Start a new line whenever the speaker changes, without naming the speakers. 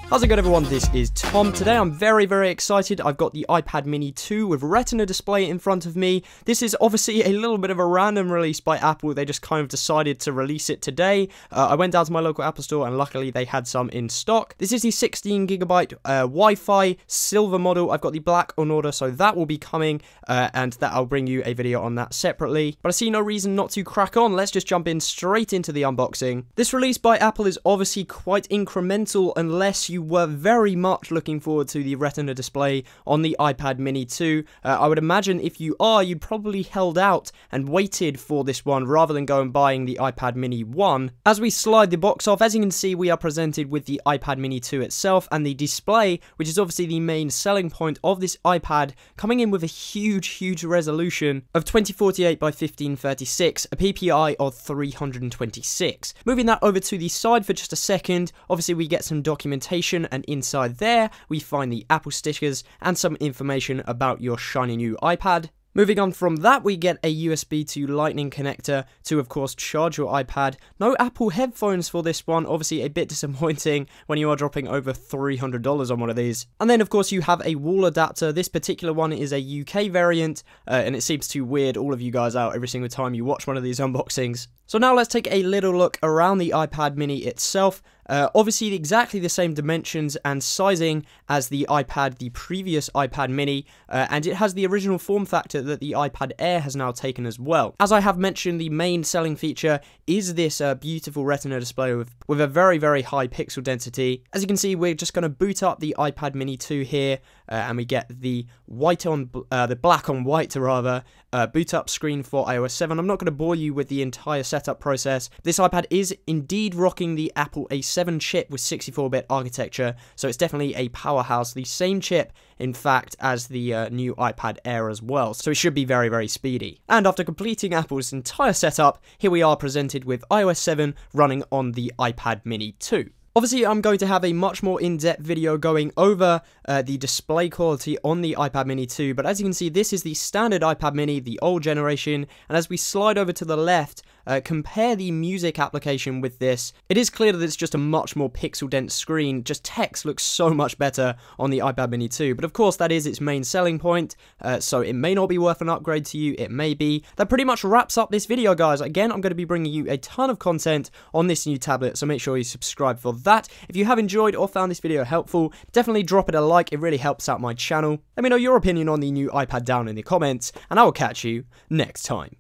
How's it going, everyone? This is Tom. Today I'm very excited. I've got the iPad mini 2 with Retina Display in front of me. This is obviously a little bit of a random release by Apple. They just kind of decided to release it today. I went down to my local Apple store and luckily they had some in stock. This is the 16GB Wi-Fi silver model. I've got the black on order, so that will be coming and that I'll bring you a video on that separately. But I see no reason not to crack on. Let's just jump in straight into the unboxing. This release by Apple is obviously quite incremental unless you were very much looking forward to the Retina display on the iPad mini 2. I would imagine if you are, you'd probably held out and waited for this one rather than go and buying the iPad mini 1. As we slide the box off, as you can see, we are presented with the iPad mini 2 itself and the display, which is obviously the main selling point of this iPad, coming in with a huge resolution of 2048 by 1536, a PPI of 326. Moving that over to the side for just a second, obviously we get some documentation, and inside there we find the Apple stickers and some information about your shiny new iPad. Moving on from that, we get a USB to Lightning connector to, of course, charge your iPad. No Apple headphones for this one, obviously a bit disappointing when you are dropping over $300 on one of these. And then, of course, you have a wall adapter. This particular one is a UK variant, and it seems to weird all of you guys out every single time you watch one of these unboxings. So now let's take a little look around the iPad mini itself. Obviously exactly the same dimensions and sizing as the iPad, the previous iPad mini, and it has the original form factor that the iPad Air has now taken as well. As I have mentioned, the main selling feature is this beautiful Retina display with a very high pixel density. As you can see, we're just going to boot up the iPad mini 2 here, and we get the black on white rather, boot up screen for iOS 7. I'm not going to bore you with the entire setup process. This iPad is indeed rocking the Apple A7 chip with 64-bit architecture, so it's definitely a powerhouse. The same chip, in fact, as the new iPad Air as well, so it should be very speedy. And after completing Apple's entire setup, here we are presented with iOS 7 running on the iPad mini 2. Obviously, I'm going to have a much more in-depth video going over the display quality on the iPad mini 2, but as you can see, this is the standard iPad mini, the old generation, and as we slide over to the left, compare the music application with this, it is clear that it's just a much more pixel-dense screen. Just text looks so much better on the iPad mini 2, but of course that is its main selling point, so it may not be worth an upgrade to you, it may be. That pretty much wraps up this video, guys. Again, I'm going to be bringing you a ton of content on this new tablet, so make sure you subscribe for that. If you have enjoyed or found this video helpful, definitely drop it a like, it really helps out my channel. Let me know your opinion on the new iPad down in the comments, and I will catch you next time.